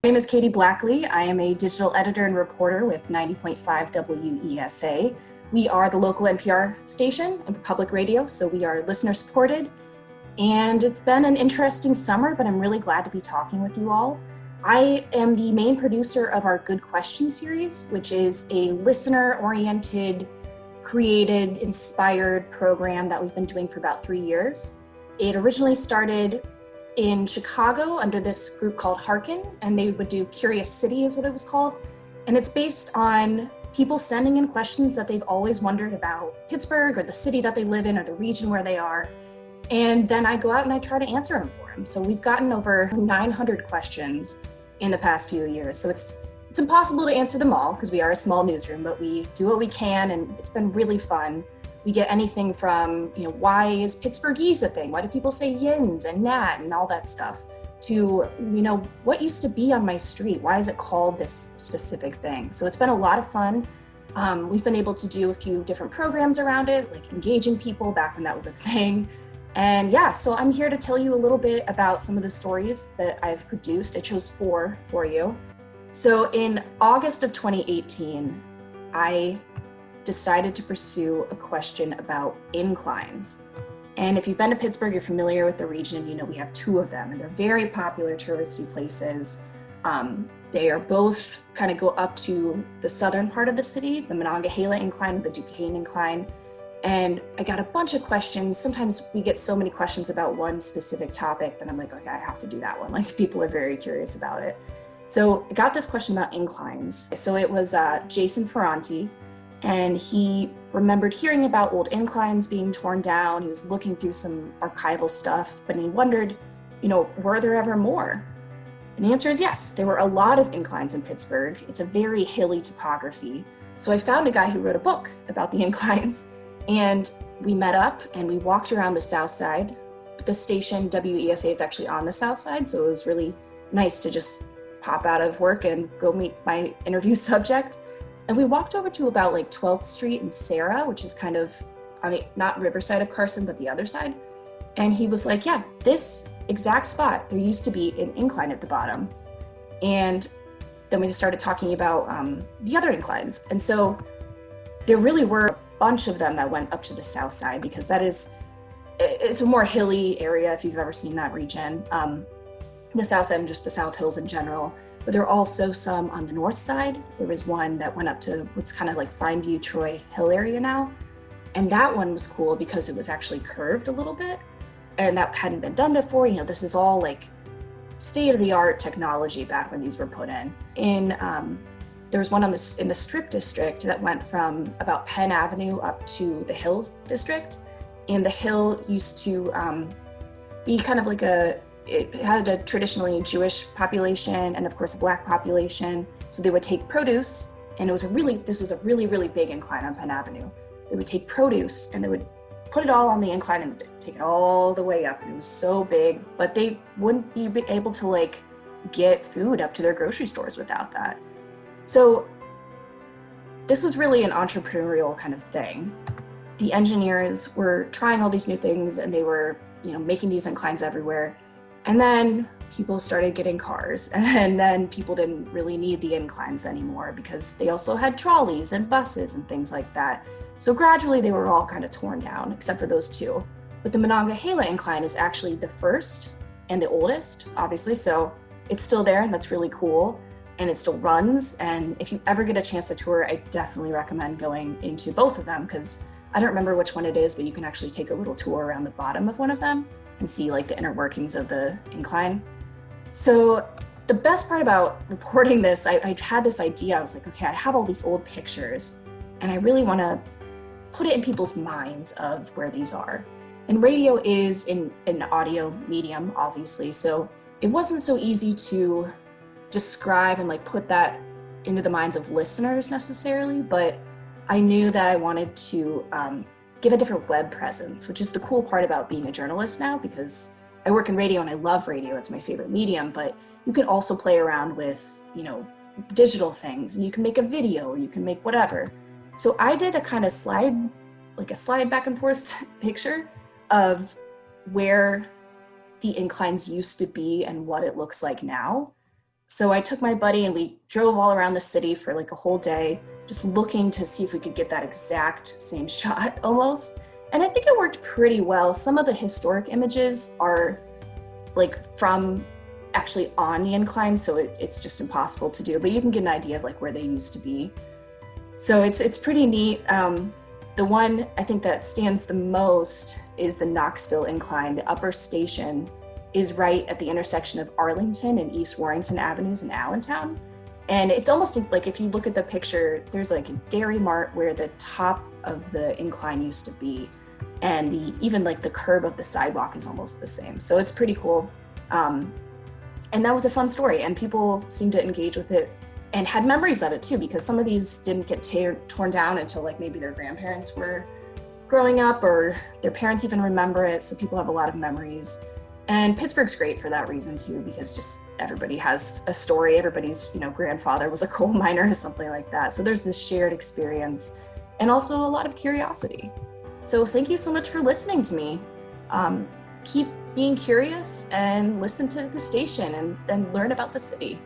My name is Katie Blackley. I am a digital editor and reporter with 90.5 WESA. We are the local NPR station and public radio, so we are listener supported. And it's been an interesting summer, but I'm really glad to be talking with you all. I am the main producer of our Good Question series, which is a listener-oriented, created, inspired program that we've been doing for about 3 years. It originally started in Chicago under this group called Harkin, and they would do Curious City is what it was called. And it's based on people sending in questions that they've always wondered about Pittsburgh or the city that they live in or the region where they are. And then I go out and I try to answer them for them. So we've gotten over 900 questions in the past few years. So it's impossible to answer them all because we are a small newsroom, but we do what we can, and it's been really fun. We get anything from, why is Pittsburghese a thing? Why do people say yins and nat and all that stuff? To, what used to be on my street? Why is it called this specific thing? So it's been a lot of fun. We've been able to do a few different programs around it, like engaging people back when that was a thing. And yeah, so I'm here to tell you a little bit about some of the stories that I've produced. I chose 4 for you. So in August of 2018, I decided to pursue a question about inclines. And if you've been to Pittsburgh, you're familiar with the region, we have 2 of them, and they're very popular touristy places. They are both kind of go up to the southern part of the city, the Monongahela Incline and the Duquesne Incline. And I got a bunch of questions. Sometimes we get so many questions about one specific topic that I'm like, okay, I have to do that one. Like, people are very curious about it. So I got this question about inclines. So it was Jason Ferranti, and he remembered hearing about old inclines being torn down. He was looking through some archival stuff, but he wondered, were there ever more? And the answer is yes, there were a lot of inclines in Pittsburgh. It's a very hilly topography. So I found a guy who wrote a book about the inclines, and we met up and we walked around the south side. The station WESA is actually on the south side, so it was really nice to just pop out of work and go meet my interview subject. And we walked over to about 12th Street in Sarah, which is kind of on the, not Riverside of Carson, but the other side. And he was like, yeah, this exact spot, there used to be an incline at the bottom. And then we started talking about the other inclines. And so there really were a bunch of them that went up to the south side, because it's a more hilly area if you've ever seen that region. The south side and just the South Hills in general. But there are also some on the north side. There was one that went up to what's kind of like Fine View, Troy Hill area now. And that one was cool because it was actually curved a little bit, and that hadn't been done before. This is all like state-of-the-art technology back when these were put in. There was one in the Strip District that went from about Penn Avenue up to the Hill District. And the Hill used to be kind of like it had a traditionally Jewish population and of course a Black population. So they would take produce, and this was a really, really big incline on Penn Avenue. They would take produce and they would put it all on the incline and take it all the way up. And it was so big, but they wouldn't be able to get food up to their grocery stores without that. So this was really an entrepreneurial kind of thing. The engineers were trying all these new things, and they were, making these inclines everywhere. And then people started getting cars, and then people didn't really need the inclines anymore because they also had trolleys and buses and things like that. So gradually they were all kind of torn down, except for those 2. But the Monongahela Incline is actually the first and the oldest, obviously. So it's still there, and that's really cool. And it still runs. And if you ever get a chance to tour, I definitely recommend going into both of them, because I don't remember which one it is, but you can actually take a little tour around the bottom of one of them and see the inner workings of the incline. So the best part about reporting this, I had this idea. I was like, okay, I have all these old pictures, and I really want to put it in people's minds of where these are. And radio is an audio medium, obviously, so it wasn't so easy to describe and put that into the minds of listeners necessarily, but I knew that I wanted to give a different web presence, which is the cool part about being a journalist now, because I work in radio and I love radio. It's my favorite medium, but you can also play around with, digital things, and you can make a video, or you can make whatever. So I did a kind of slide back and forth picture of where the inclines used to be and what it looks like now. So I took my buddy and we drove all around the city for like a whole day, just looking to see if we could get that exact same shot almost. And I think it worked pretty well. Some of the historic images are like from actually on the incline, so it's just impossible to do, but you can get an idea of like where they used to be. So it's pretty neat. The one I think that stands the most is the Knoxville incline. The upper station is right at the intersection of Arlington and East Warrington Avenues in Allentown. And it's almost like if you look at the picture, there's like a Dairy Mart where the top of the incline used to be. And even like the curb of the sidewalk is almost the same. So it's pretty cool. And that was a fun story, and people seemed to engage with it and had memories of it too, because some of these didn't get torn down until like maybe their grandparents were growing up or their parents even remember it. So people have a lot of memories. And Pittsburgh's great for that reason too, because just everybody has a story. Everybody's, grandfather was a coal miner or something like that. So there's this shared experience and also a lot of curiosity. So thank you so much for listening to me. Keep being curious and listen to the station and learn about the city.